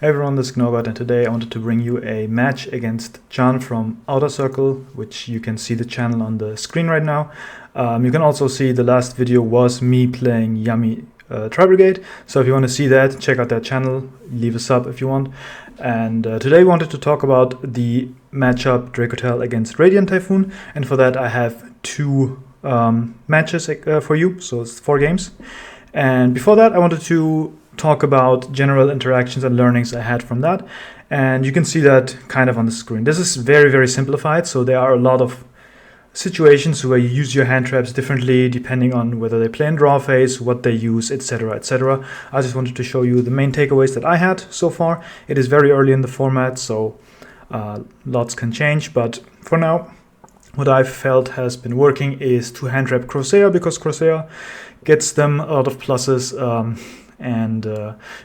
Hey everyone, this is Norbert, and today I wanted to bring you a match against John from Outer Circle, which you can see the channel on the screen right now. You can also see the last video was me playing Yummy Tri-Brigade, so if you want to see that, check out that channel, leave a sub if you want. And today we wanted to talk about the matchup Dracotail against Radiant Typhoon, and for that I have two matches for you, so it's 4 games. And before that I wanted to talk about general interactions and learnings I had from that, and you can see that kind of on the screen. This is very simplified, so there are a lot of situations where you use your hand traps differently depending on whether they play in draw phase, what they use, etc, etc. I just wanted to show you the main takeaways that I had so far. It is very early in the format, so lots can change, but for now what I've felt has been working is to hand trap Crossair, because Crossair gets them a lot of pluses, and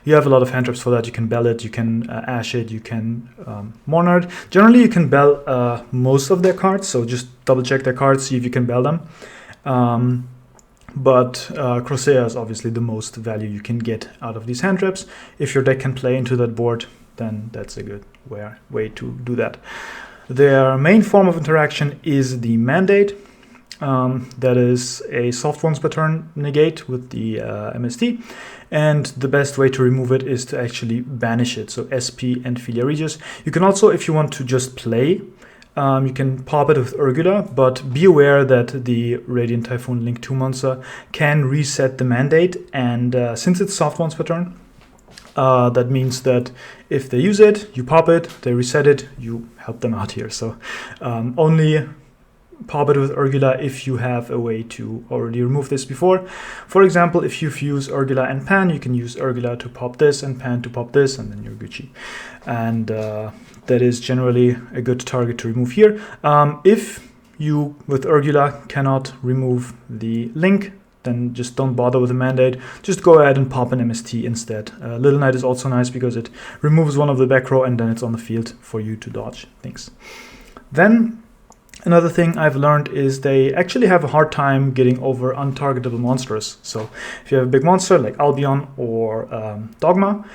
you have a lot of hand traps for that. You can bell it, you can ash it, you can mourner it. Generally you can bell most of their cards, so just double check their cards, see if you can bell them. But Crossair is obviously the most value you can get out of these hand traps. If your deck can play into that board, then that's a good way to do that. Their main form of interaction is the mandate. That is a soft once per turn negate with the MST, and the best way to remove it is to actually banish it, so SP and Philia Regis. You can also, if you want to just play, you can pop it with Urgula, but be aware that the Radiant Typhoon Link 2 monster can reset the mandate, and since it's soft once per turn, that means that if they use it, you pop it, they reset it, you help them out here. So only pop it with Urgula if you have a way to already remove this before. For example, if you fuse Urgula and Pan, you can use Urgula to pop this and Pan to pop this, and then you're Gucci. And that is generally a good target to remove here. If you, with Urgula, cannot remove the link, then just don't bother with the mandate. Just go ahead and pop an MST instead. Little Knight is also nice because it removes one of the back row and then it's on the field for you to dodge things. Then another thing I've learned is they actually have a hard time getting over untargetable monsters. So if you have a big monster like Albion or Dogma,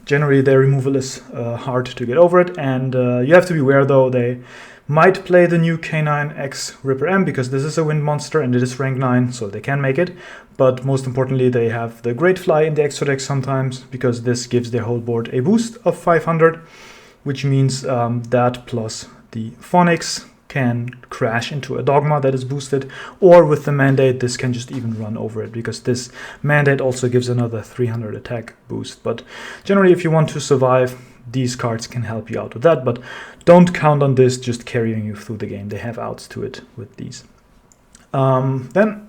generally their removal is hard to get over it, and you have to be aware though, they might play the new K9X Ripper M because this is a wind monster and it is rank 9, so they can make it. But most importantly, they have the Great Fly in the extra deck sometimes, because this gives their whole board a boost of 500, which means that plus the Phonics can crash into a Dogma that is boosted, or with the mandate this can just even run over it, because this mandate also gives another 300 attack boost. But generally, if you want to survive, these cards can help you out with that, but don't count on this just carrying you through the game. They have outs to it with these. Then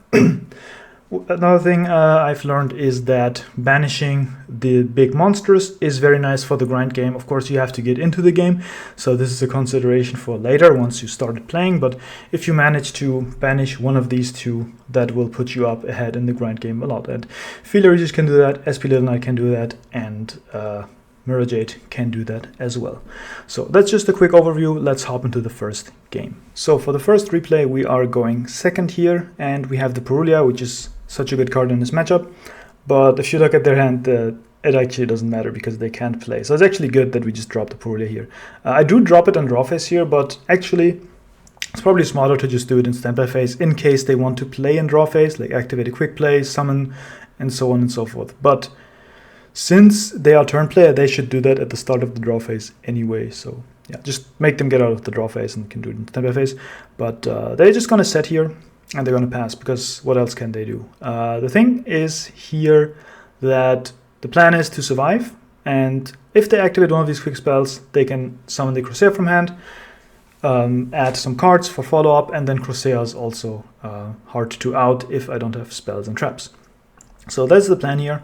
another thing I've learned is that banishing the big monsters is very nice for the grind game. Of course, you have to get into the game, so this is a consideration for later once you started playing, but if you manage to banish one of these two, that will put you up ahead in the grind game a lot. And Philia Regis can do that, SP Little Knight can do that, and Mirror Jade can do that as well. So that's just a quick overview. Let's hop into the first game. So for the first replay, we are going second here, and we have the Purulia, which is such a good card in this matchup. But if you look at their hand, it actually doesn't matter because they can't play. So it's actually good that we just drop the Purulia here. I do drop it on draw phase here, but actually it's probably smarter to just do it in standby phase in case they want to play in draw phase, like activate a quick play, summon, and so on and so forth. But since they are turn player, they should do that at the start of the draw phase anyway. So yeah, just make them get out of the draw phase and can do it in standby phase. But they're just going to set here and they're going to pass, because what else can they do? The thing is here that the plan is to survive, and if they activate one of these quick spells, they can summon the Crossair from hand, add some cards for follow-up, and then Crossair is also hard to out if I don't have spells and traps. So that's the plan here.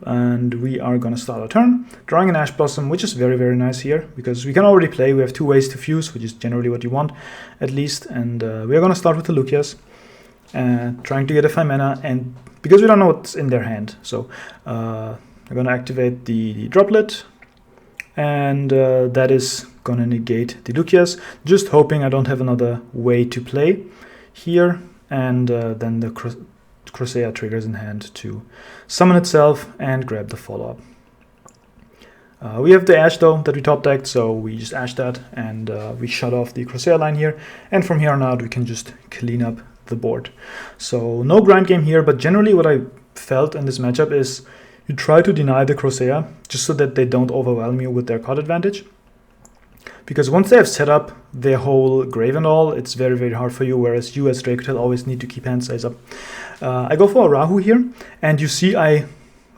And we are going to start our turn, drawing an Ash Blossom, which is very nice here, because we can already play. We have 2 ways to fuse, which is generally what you want, at least. And we are going to start with the Lucias, trying to get a 5 mana, and because we don't know what's in their hand. So we're going to activate the Droplet, and that is going to negate the Lucias, just hoping I don't have another way to play here. And then the Crossair triggers in hand to summon itself and grab the follow-up. We have the Ash though that we top decked, so we just Ash that, and we shut off the Corsair line here, and from here on out we can just clean up the board. So no grind game here, but generally what I felt in this matchup is you try to deny the Corsair just so that they don't overwhelm you with their card advantage. Because once they have set up their whole grave and all, it's very, very hard for you, whereas you as Dracotail always need to keep hand size up. I go for a Rahu here, and you see I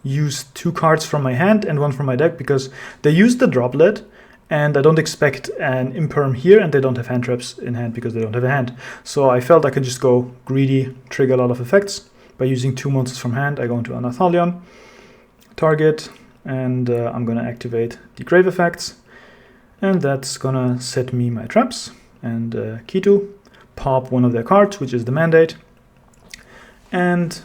use 2 cards from my hand and 1 from my deck because they use the droplet, and I don't expect an imperm here, and they don't have hand traps in hand because they don't have a hand. So I felt I could just go greedy, trigger a lot of effects by using 2 monsters from hand. I go into an Athalion, target, and I'm going to activate the grave effects. And that's gonna set me my traps, and Kitu, pop one of their cards, which is the Mandate, and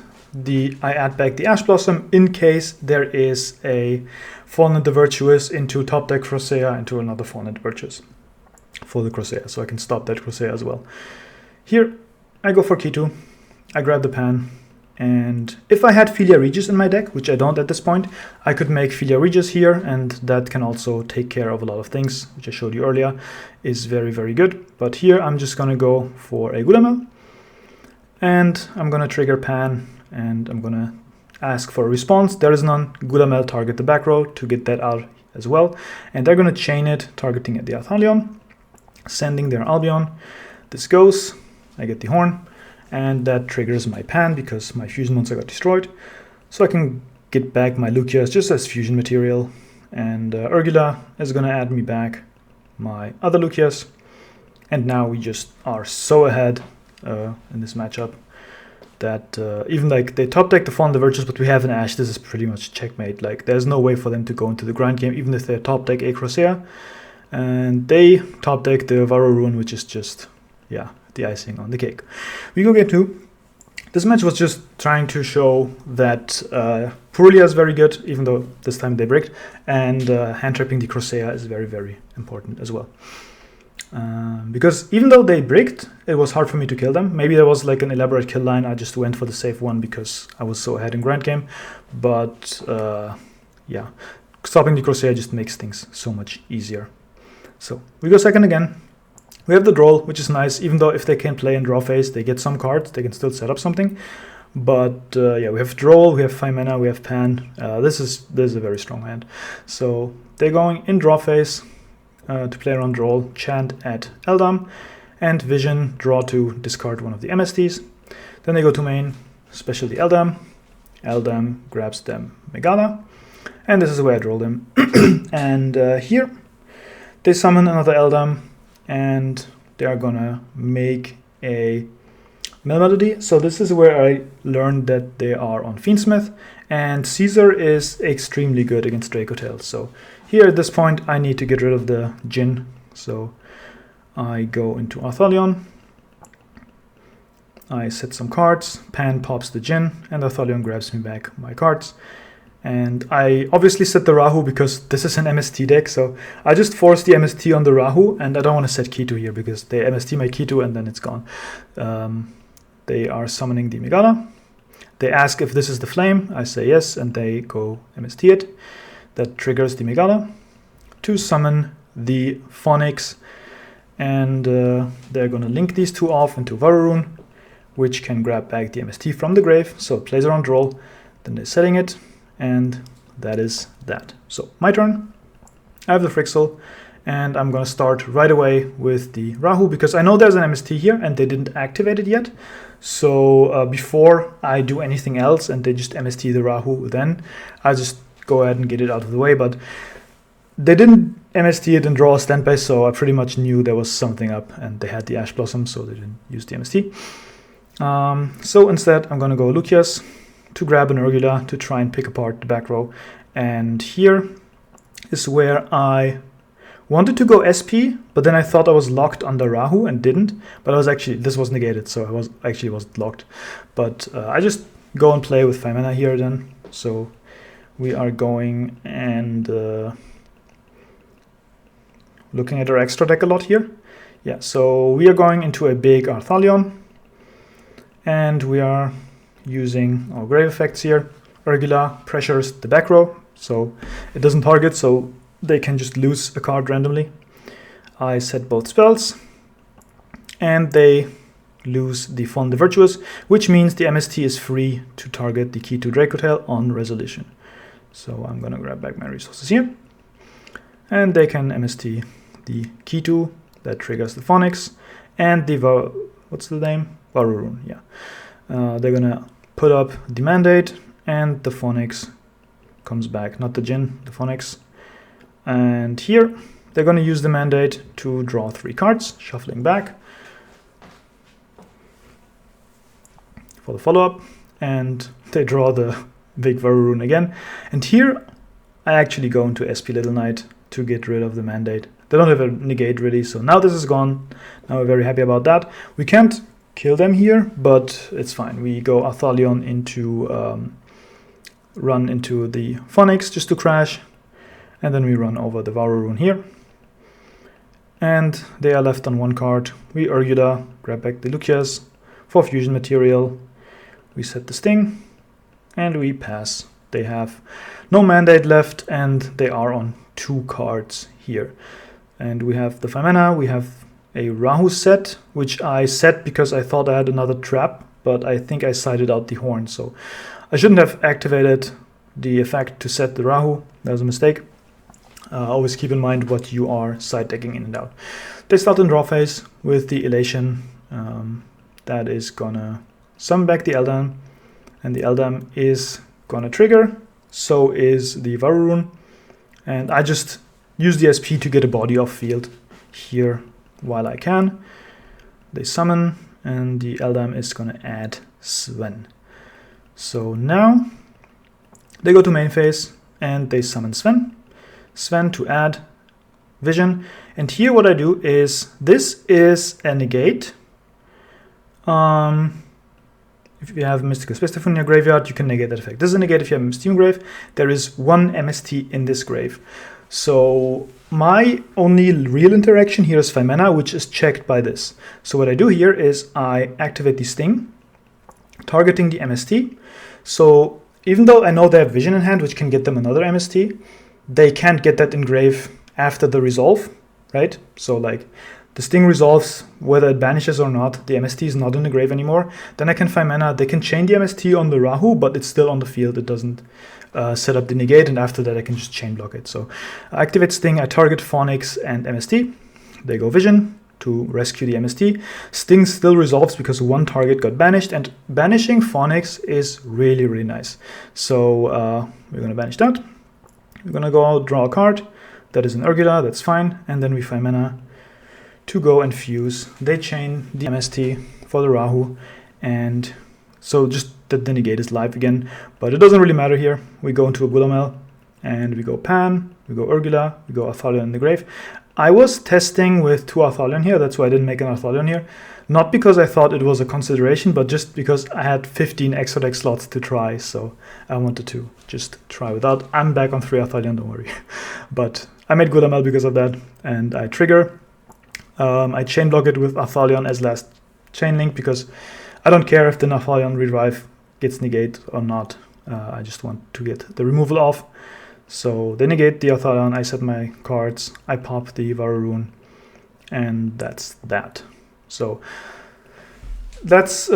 I add back the Ash Blossom in case there is a Fallen the Virtuous into top deck Corsair into another Fallen Virtuous for the Corsair, so I can stop that Corsair as well. Here I go for Kitu, I grab the Pan, and if I had Philia Regis in my deck, which I don't at this point, I could make Philia Regis here, and that can also take care of a lot of things, which I showed you earlier, is very, very good. But here I'm just going to go for a Gulamel, and I'm going to trigger Pan, and I'm going to ask for a response. There is none. Gulamel target the back row to get that out as well, and they're going to chain it, targeting at the Athalion, sending their Albion. This goes, I get the Horn, and that triggers my Pan because my fusion monster got destroyed. So I can get back my Lucius just as fusion material, and Urgula is going to add me back my other Lucius. And now we just are so ahead in this matchup that even like they top deck the Fallen the Virtues, but we have an Ash, this is pretty much checkmate. Like there's no way for them to go into the grind game, even if they top deck a Corsair. And they top deck the Varro Ruin, which is just, yeah, the icing on the cake. We go game 2. This match was just trying to show that Purulia is very good, even though this time they bricked, and hand trapping the Corsair is very, very important as well. Because even though they bricked, it was hard for me to kill them. Maybe there was like an elaborate kill line, I just went for the safe one because I was so ahead in grind game. But yeah, stopping the Corsair just makes things so much easier. So we go second again. We have the Droll, which is nice, even though if they can play in draw phase, they get some cards, they can still set up something. But yeah, we have Droll, we have 5 mana, we have Pan. This is a very strong hand. So they're going in draw phase to play around Droll, chant at Eldam, and Vision, draw to discard one of the MSTs. Then they go to main, special the Eldam. Eldam grabs them Megala, and this is where I Droll them. And here they summon another Eldam, and they are gonna make a Melody. So this is where I learned that they are on Fiendsmith, and Caesar is extremely good against Dracotail. So here at this point I need to get rid of the Djinn, so I go into Athalion, I set some cards, Pan pops the Djinn, and Athalion grabs me back my cards. And I obviously set the Rahu because this is an MST deck, so I just force the MST on the Rahu, and I don't want to set Kitu here because they MST my Kitu and then it's gone. They are summoning the Megala. They ask if this is the Flame, I say yes, and they go MST it. That triggers the Megala to summon the Phonix, and they're going to link these two off into Varroon, which can grab back the MST from the grave, so it plays around Droll, then they're setting it. And that is that. So my turn. I have the Frixel, and I'm gonna start right away with the Rahu because I know there's an MST here and they didn't activate it yet. So before I do anything else and they just MST the Rahu, then I just go ahead and get it out of the way. But they didn't MST it and draw a standby, so I pretty much knew there was something up, and they had the Ash Blossom, so they didn't use the MST. So instead I'm gonna go Lucius to grab an Urgula to try and pick apart the back row. And here is where I wanted to go SP, but then I thought I was locked on the Rahu and didn't. But I was actually, this was negated, so I was locked. But I just go and play with 5 mana here then. So we are going and looking at our extra deck a lot here. Yeah, so we are going into a big Athalion, and we are using our grave effects here. Urgula pressures the back row, so it doesn't target, so they can just lose a card randomly. I set both spells, and they lose the Fallen the Virtuous, which means the MST is free to target the key to Dracotail on resolution. So I'm gonna grab back my resources here, and they can MST the key to that triggers the Phonics, and the what's the name? Varurun, yeah. They're gonna put up the Mandate, and the Phonics comes back, not the Djinn, the Phonics. And here, they're gonna use the Mandate to draw 3 cards, shuffling back for the follow-up, and they draw the big Varurun again. And here, I actually go into SP Little Knight to get rid of the Mandate. They don't have a negate really, so now this is gone. Now we're very happy about that. We can't kill them here, but it's fine. We go Arthalion into run into the Phonics just to crash, and then we run over the Varurun here. And they are left on 1 card. We Urguda, grab back the Lucias for fusion material. We set the Sting, and we pass. They have no Mandate left, and they are on 2 cards here. And we have the 5 mana, we have a Rahu set, which I set because I thought I had another trap, but I think I sided out the horn, so I shouldn't have activated the effect to set the Rahu. That was a mistake. Always keep in mind what you are side decking in and out. They start in draw phase with the Elation. That is gonna summon back the Eldam, and the Eldam is gonna trigger. So is the Varurun, and I just use the SP to get a body off field here while I can. They summon, and the Eldam is gonna add Sven. So now they go to main phase and they summon Sven. Sven to add Vision. And here what I do is, this is a negate. If you have Mystical Space Typhoon in your graveyard, you can negate that effect. This is a negate if you have MST in grave. There is 1 MST in this grave. So my only real interaction here is 5 mana, which is checked by this. So what I do here is I activate the Sting, targeting the MST. So even though I know they have Vision in hand, which can get them another MST, they can't get that in grave after the resolve, right? So like the Sting resolves whether it banishes or not. The MST is not in the grave anymore. Then I can 5 mana. They can chain the MST on the Rahu, but it's still on the field. It doesn't set up the negate, and after that I can just chain block it. So I activate Sting, I target Phonics and MST. They go Vision to rescue the MST. Sting still resolves because 1 target got banished, and banishing Phonics is really, really nice. So we're going to banish that. We're going to go out, draw a card. That is an Urguda, that's fine. And then we 5 mana to go and fuse. They chain the MST for the Rahu, and so just that the negate is live again, but it doesn't really matter here. We go into a Gulamel, and we go Pan, we go Urguda, we go Arthalion in the grave. I was testing with 2 Arthalion here, that's why I didn't make an Arthalion here. Not because I thought it was a consideration, but just because I had 15 extra deck slots to try, so I wanted to just try without. I'm back on 3 Arthalion, don't worry. But I made Gulamel because of that, and I trigger. I chain block it with Arthalion as last chain link, because I don't care if the Arthalion revive gets negate or not. I just want to get the removal off. So they negate the Arthalion, I set my cards, I pop the Varurun, and that's that. So that's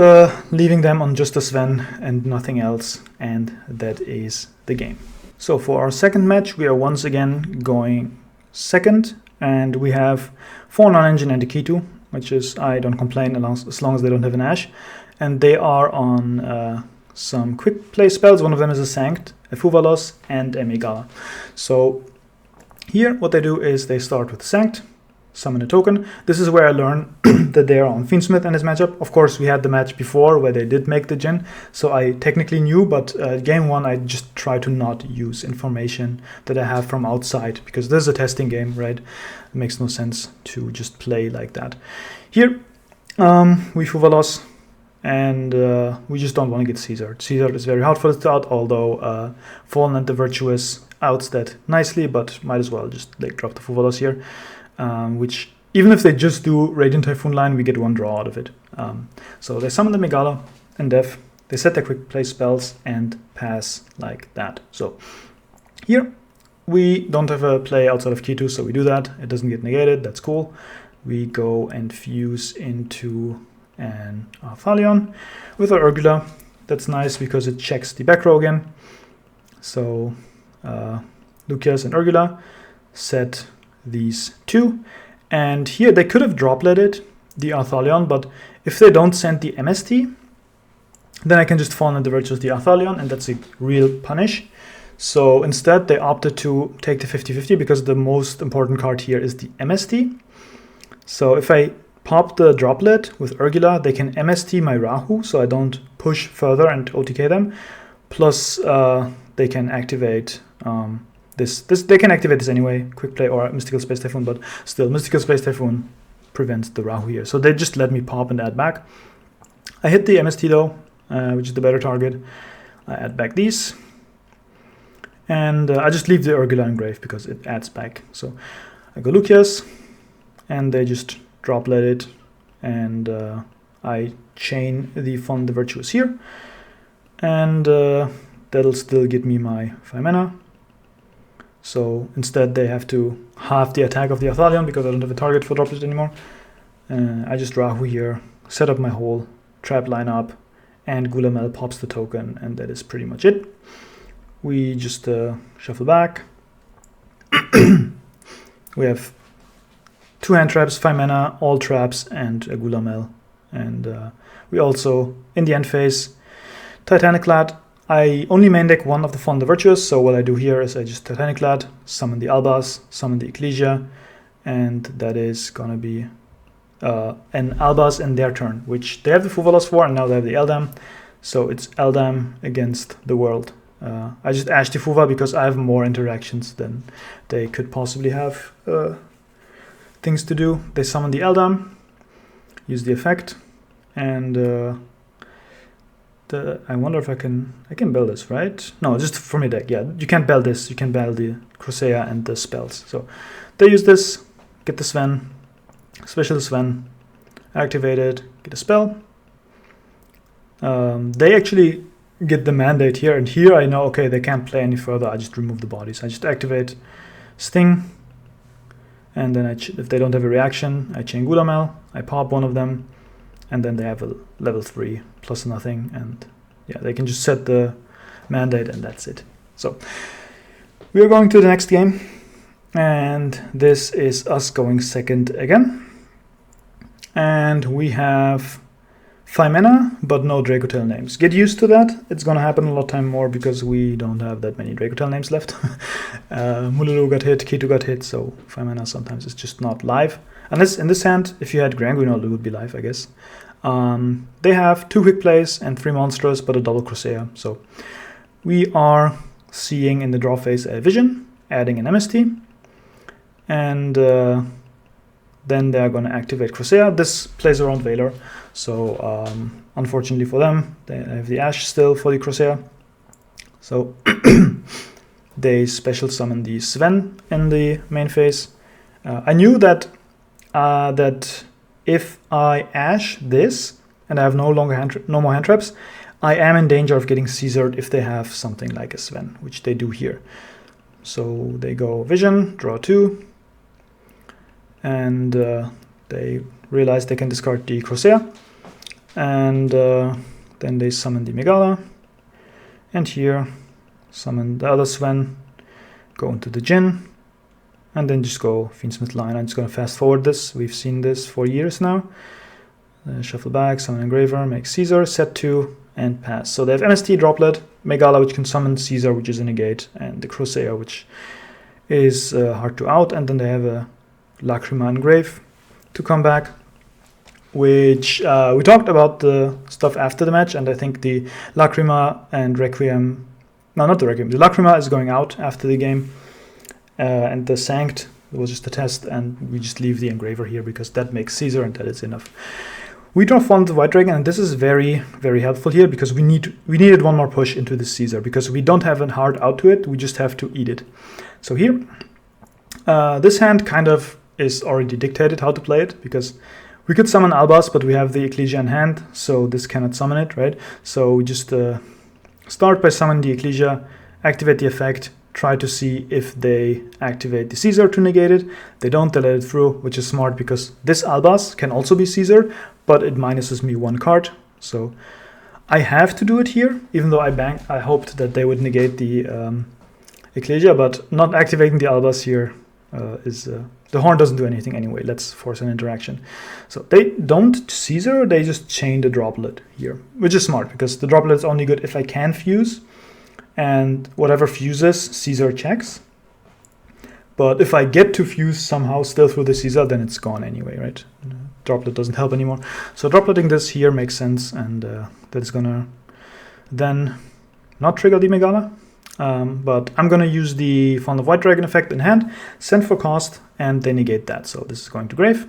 leaving them on just a Sven and nothing else, and that is the game. So for our second match, we are once again going second, and we have 4 non-engine and a Kitu, which is, I don't complain as long as they don't have an Ash. And they are on some quick play spells. One of them is a Sanct, a Fuvalos, and a Megala. So here what they do is they start with Sanct, summon a token. This is where I learn that they are on Fiendsmith and his matchup. Of course, we had the match before where they did make the Djinn, so I technically knew, but game 1 I just try to not use information that I have from outside, because this is a testing game, right? It makes no sense to just play like that. Here, we Fuvalos, and we just don't want to get Caesar. Caesar is very hard for the start, although Fallen and the Virtuous outs that nicely, but might as well just like drop the Fuvalos here. Which, even if they just do Radiant Typhoon line, we get 1 draw out of it. So they summon the Megala and Def, they set their quick play spells and pass like that. So here we don't have a play outside of key 2, so we do that. It doesn't get negated, that's cool. We go and fuse into an Arthalion with our Urgula. That's nice because it checks the back row again. So Lucius and Urgula set these two. And here they could have dropletted the Arthalion, but if they don't send the MST, then I can just fawn in the virtues the Arthalion, and that's a real punish. So instead they opted to take the 50-50 because the most important card here is the MST. So if I pop the droplet with Urgula, they can MST my Rahu, so I don't push further and OTK them. Plus they can activate this. They can activate this anyway, Quick Play or Mystical Space Typhoon, but still Mystical Space Typhoon prevents the Rahu here. So they just let me pop and add back. I hit the MST though, which is the better target. I add back these. And I just leave the Urgula engrave because it adds back. So I go Lucius, and they just droplet it, and I chain the Fond the Virtuous here, and that'll still get me my 5 mana. So instead they have to halve the attack of the Arthalion because I don't have a target for droplet anymore. I just Rahu here, set up my whole trap lineup, and Gulamel pops the token, and that is pretty much it. We just shuffle back. We have 2 hand traps, 5 mana, all traps, and a Gulamel. And we also, in the end phase, Titanic Lad. I only main deck one of the Fond the Virtuous, so what I do here is I just Titanic Lad, summon the Albaz, summon the Ecclesia, and that is gonna be an Albaz in their turn, which they have the Fuvalos for, and now they have the Eldam. So it's Eldam against the world. I just Ash the Fuva because I have more interactions than they could possibly have things to do. They summon the Eldam, use the effect, and I wonder if I can build this, right? No, just from your deck. Yeah, you can't build this. You can build the Crusea and the spells. So they use this, get the Sven, special Sven, activate it, get a spell. They actually get the mandate here, and here I know, okay, they can't play any further. I just remove the bodies. I just activate Sting, and then if they don't have a reaction, I chain Gulamel, I pop one of them, and then they have a level 3 plus nothing, and yeah, they can just set the mandate, and that's it. So we are going to the next game, and this is us going second again, and we have 5 mana, but no Dracotail names. Get used to that. It's gonna happen a lot time more because we don't have that many Dracotail names left. Mululu got hit, Kitu got hit, so 5 mana sometimes is just not live. Unless in this hand, if you had Granguinol, it would be live, I guess. They have 2 quick plays and 3 monsters, but a double Crusea. So we are seeing in the draw phase a Vision, adding an MST, and then they're going to activate Crusea. This plays around Valor, so unfortunately for them, they have the Ash still for the Crusea. So they special summon the Sven in the main phase. I knew that if I Ash this and I have no more hand traps, I am in danger of getting Caesared if they have something like a Sven, which they do here. So they go Vision, draw 2. And they realize they can discard the Crusea, and then they summon the Megala, and here summon the other Sven, go into the Jinn, and then just go Fiendsmith line. I'm just going to fast forward this. We've seen this for years now. Shuffle back, summon Engraver, make Caesar, set 2, and pass. So they have MST Droplet, Megala, which can summon Caesar, which is a negate, and the Crusea, which is hard to out, and then they have a Lacrima Engrave to come back, which we talked about the stuff after the match, and I think the Lacrima and Requiem, no, not the Requiem, the Lacrima is going out after the game, and the Sanct was just a test, and we just leave the Engraver here because that makes Caesar, and that is enough. We draw Fond the White Dragon, and this is very, very helpful here because we needed one more push into the Caesar because we don't have a hard out to it, we just have to eat it. So here, this hand kind of is already dictated how to play it because we could summon Albaz, but we have the Ecclesia in hand, so this cannot summon it, right? So we just start by summoning the Ecclesia, activate the effect, try to see if they activate the Caesar to negate it. They don't, they let it through, which is smart because this Albaz can also be Caesar, but it minuses me 1 card. So I have to do it here, even though I hoped that they would negate the Ecclesia, but not activating the Albaz here the horn doesn't do anything anyway. Let's force an interaction. So they don't Caesar, they just chain the droplet here, which is smart because the droplet is only good if I can fuse, and whatever fuses, Caesar checks. But if I get to fuse somehow still through the Caesar, then it's gone anyway, right? Droplet doesn't help anymore. So dropletting this here makes sense, and that's gonna then not trigger the Megala. But I'm going to use the Font of White Dragon effect in hand, send for cost, and they negate that. So this is going to grave.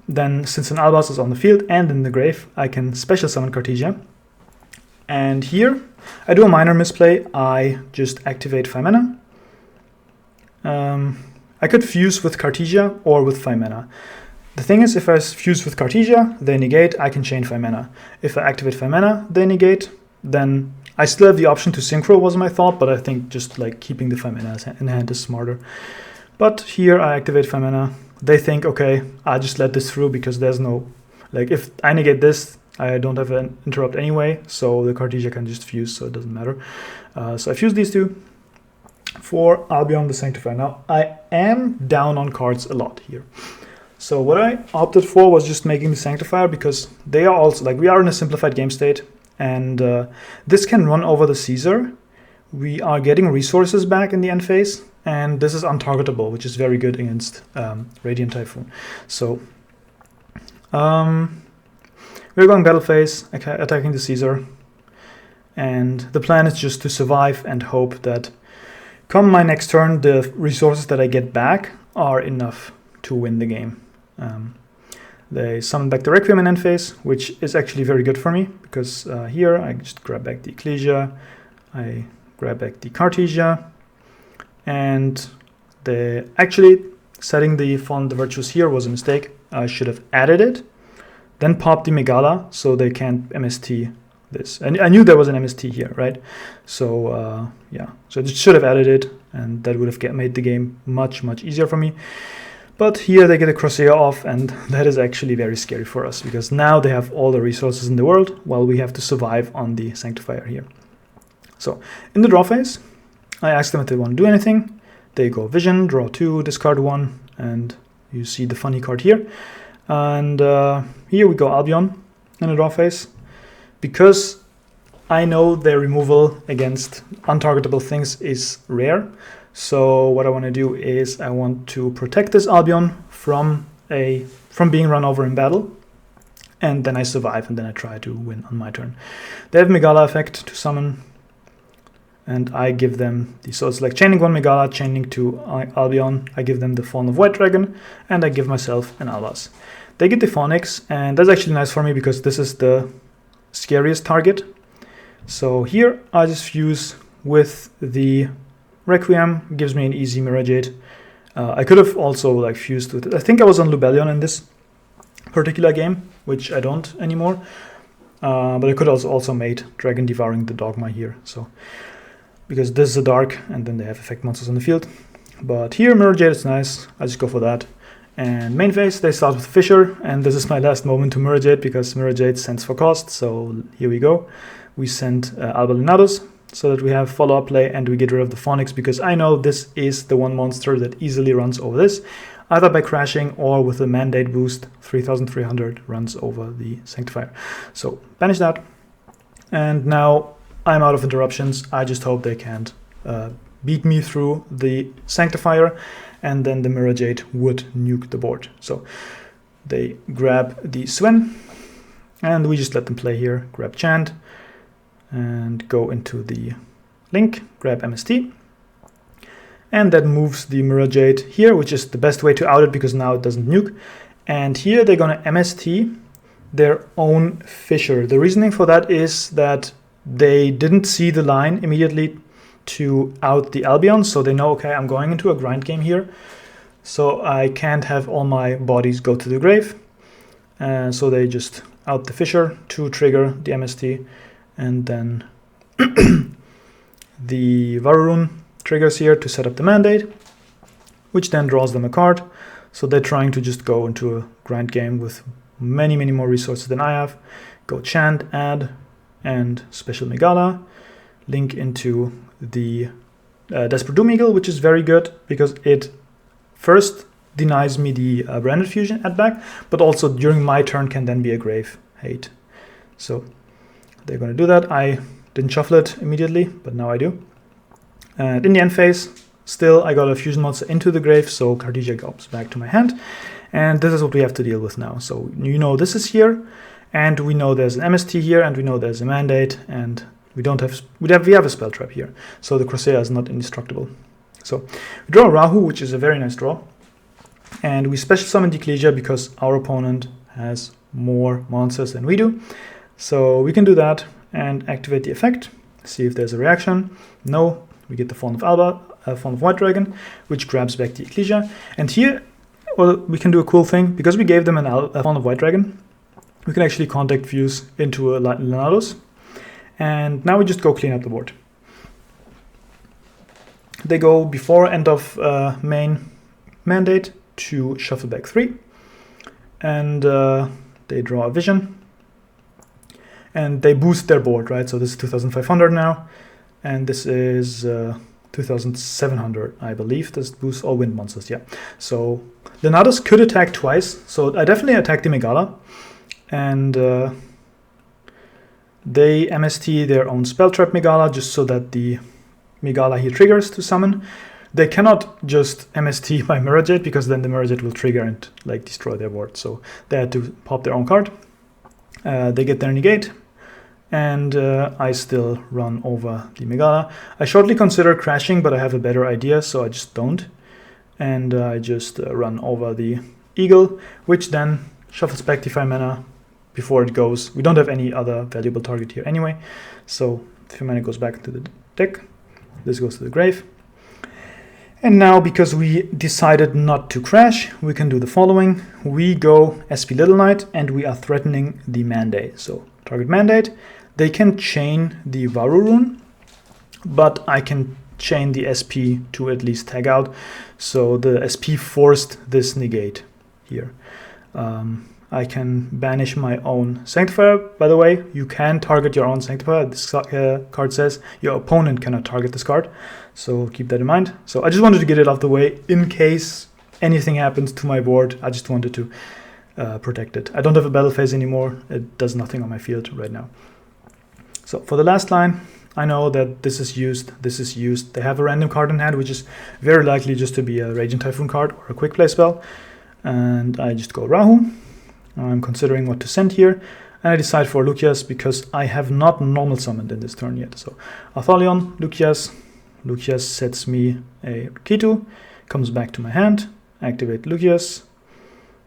Then, since an Albaz is on the field and in the grave, I can special summon Cartesia. And here, I do a minor misplay. I just activate 5 mana. I could fuse with Cartesia or with 5 mana. The thing is, if I fuse with Cartesia, they negate, I can chain 5 mana. If I activate 5 mana, they negate, then I still have the option to synchro, was my thought, but I think just like keeping the 5 mana in hand is smarter. But here I activate 5 mana. They think, okay, I'll just let this through because there's no, like if I negate this, I don't have an interrupt anyway, so the Cartesia can just fuse, so it doesn't matter. So I fuse these two for Albion the Sanctifier. Now I am down on cards a lot here. So what I opted for was just making the Sanctifier because they are also, like we are in a simplified game state. And this can run over the Caesar. We are getting resources back in the end phase, and this is untargetable, which is very good against Radiant Typhoon. So we're going battle phase, attacking the Caesar, and the plan is just to survive and hope that come my next turn, the resources that I get back are enough to win the game. They summon back the Requiem in end phase, which is actually very good for me, because here I just grab back the Ecclesia, I grab back the Cartesia, and actually setting the Font of Virtues here was a mistake. I should have added it, then popped the Megala, so they can't MST this. And I knew there was an MST here, right? So yeah, so I should have added it, and that would have made the game much, much easier for me. But here they get a Crossair off, and that is actually very scary for us, because now they have all the resources in the world, while we have to survive on the Sanctifier here. So, in the draw phase, I ask them if they want to do anything. They go Vision, draw 2, discard 1, and you see the funny card here. And here we go Albion in the draw phase. Because I know their removal against untargetable things is rare, so what I want to do is I want to protect this Albion from being run over in battle, and then I survive, and then I try to win on my turn. They have Megala effect to summon, and I give them so it's like chaining 1 Megala, chaining 2 Albion. I give them the Font of White Dragon, and I give myself an Albaz. They get the Phonix, and that's actually nice for me because this is the scariest target. So here I just fuse with the Requiem, gives me an easy Mirror Jade. I could have also like fused with it. I think I was on Lubellion in this particular game, which I don't anymore. But I could also made Dragon Devouring the Dogma here. So because this is a dark, and then they have effect monsters on the field. But here Mirror Jade is nice. I just go for that. And main phase, they start with Fissure, and this is my last moment to Mirror Jade because Mirror Jade sends for cost. So here we go. We send Albalinados, so that we have follow-up play, and we get rid of the Phonix, because I know this is the one monster that easily runs over this, either by crashing or with a mandate boost, 3300 runs over the Sanctifier. So banish that, and now I'm out of interruptions. I just hope they can't beat me through the Sanctifier, and then the Mirror Jade would nuke the board. So they grab the Sven, and we just let them play here, grab Chant, and go into the link, grab MST, and that moves the Mirror Jade here, which is the best way to out it because now it doesn't nuke. And here they're going to MST their own Fissure. The reasoning for that is that they didn't see the line immediately to out the Albion, so they know, okay, I'm going into a grind game here, so I can't have all my bodies go to the grave. So they just out the Fissure to trigger the MST. And then the Varurun triggers here to set up the mandate, which then draws them a card. So they're trying to just go into a grind game with many, many more resources than I have. Go chant, add, and special Megala. Link into the Desperate Doom Eagle, which is very good because it first denies me the Branded Fusion add back, but also during my turn can then be a grave hate. So they're going to do that. I didn't shuffle it immediately, but now I do. And in the end phase, still I got a fusion monster into the grave, so Cartesia goes back to my hand. And this is what we have to deal with now. So you know this is here, and we know there's an MST here, and we know there's a mandate, and we have a spell trap here. So the Crusade is not indestructible. So we draw a Rahu, which is a very nice draw. And we special summon the Ecclesia because our opponent has more monsters than we do. So we can do that and activate the effect. See if there's a reaction. No, we get the Fawn of Alba, Fawn of White Dragon, which grabs back the Ecclesia. And here, well, we can do a cool thing. Because we gave them a Fawn of White Dragon, we can actually contact fuse into a Lenados. And now we just go clean up the board. They go before end of main mandate to shuffle back 3. And they draw a vision. And they boost their board, right? So this is 2,500 now. And this is 2,700, I believe. This boosts all wind monsters, yeah. So Lenados could attack twice. So I definitely attacked the Megala. And they MST their own spell trap Megala just so that the Megala here triggers to summon. They cannot just MST my Mirror Jade because then the Mirror Jade will trigger and like destroy their board. So they had to pop their own card. They get their negate. And I still run over the Megala. I shortly consider crashing, but I have a better idea, so I just don't. And I just run over the Eagle, which then shuffles back the 5 mana before it goes. We don't have any other valuable target here anyway. So 5 mana goes back to the deck. This goes to the grave. And now, because we decided not to crash, we can do the following. We go SP Little Knight, and we are threatening the mandate. So target mandate. They can chain the Varu rune, but I can chain the SP to at least tag out. So the SP forced this negate here. I can banish my own Sanctifier. By the way, you can target your own Sanctifier. This card says your opponent cannot target this card. So keep that in mind. So I just wanted to get it off the way in case anything happens to my board. I just wanted to protect it. I don't have a battle phase anymore. It does nothing on my field right now. So for the last line, I know that this is used, this is used. They have a random card in hand, which is very likely just to be a Raging Typhoon card or a quick play spell. And I just go Rahu. I'm considering what to send here. And I decide for Lucius because I have not normal summoned in this turn yet. So Artholion, Lucius. Lucius sets me a Kitu, comes back to my hand, activate Lucius,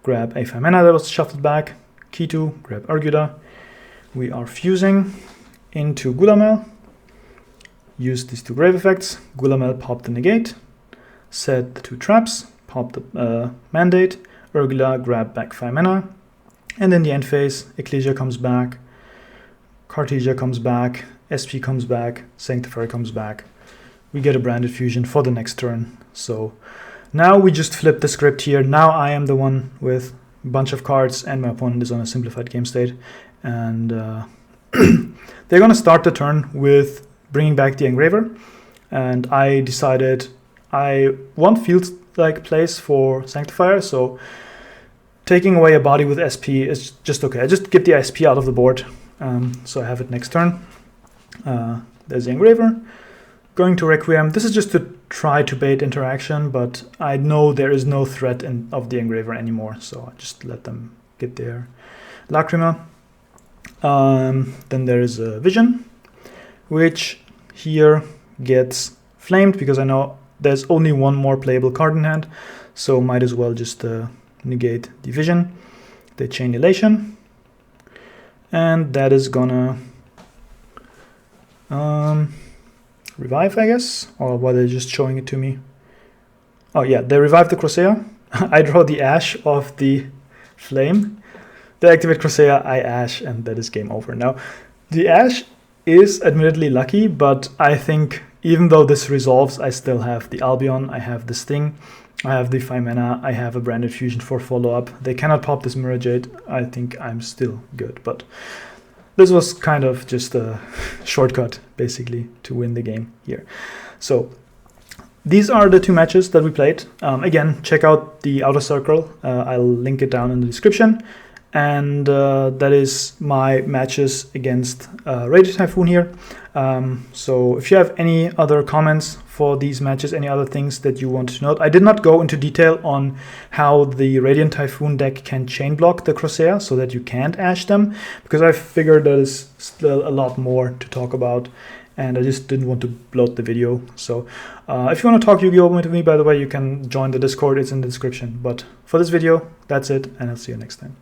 grab a 5 mana that was shuffled back, Kitu, grab Arguda. We are fusing into Gulamel, use these 2 grave effects. Gulamel pop the negate, set the 2 traps, pop the mandate, Urgula grab back 5 mana, and in the end phase, Ecclesia comes back, Cartesia comes back, SP comes back, Sanctifier comes back. We get a Branded Fusion for the next turn. So now we just flip the script here. Now I am the one with a bunch of cards and my opponent is on a simplified game state. And they're going to start the turn with bringing back the Engraver. And I decided I want field-like plays for Sanctifier. So taking away a body with SP is just okay. I just get the SP out of the board. So I have it next turn. There's the Engraver. Going to Requiem. This is just to try to bait interaction, but I know there is no threat of the Engraver anymore, so I just let them get their Lacrima. Then there is a Vision, which here gets flamed because I know there's only one more playable card in hand, so might as well just negate the Vision. They chain Elation, and that is gonna revive, I guess, or were they just showing it to me? Oh yeah, they revive the Crusade. I draw the Ash of the Flame. They activate Crusade, I Ash, and that is game over. Now, the Ash is admittedly lucky, but I think even though this resolves, I still have the Albion, I have the Sting, I have the 5 mana, I have a Branded Fusion for follow-up. They cannot pop this Mirror Jade. I think I'm still good, but this was kind of just a shortcut, basically, to win the game here. So these are the 2 matches that we played. Again, check out the Outer Circle. I'll link it down in the description. And that is my matches against Radio Typhoon here. So if you have any other comments for these matches, any other things that you want to note, I did not go into detail on how the Radiant Typhoon deck can chain block the Corsair so that you can't Ash them, because I figured there is still a lot more to talk about, and I just didn't want to bloat the video. So if you want to talk Yu-Gi-Oh! With me, by the way, you can join the Discord, it's in the description. But for this video, that's it, and I'll see you next time.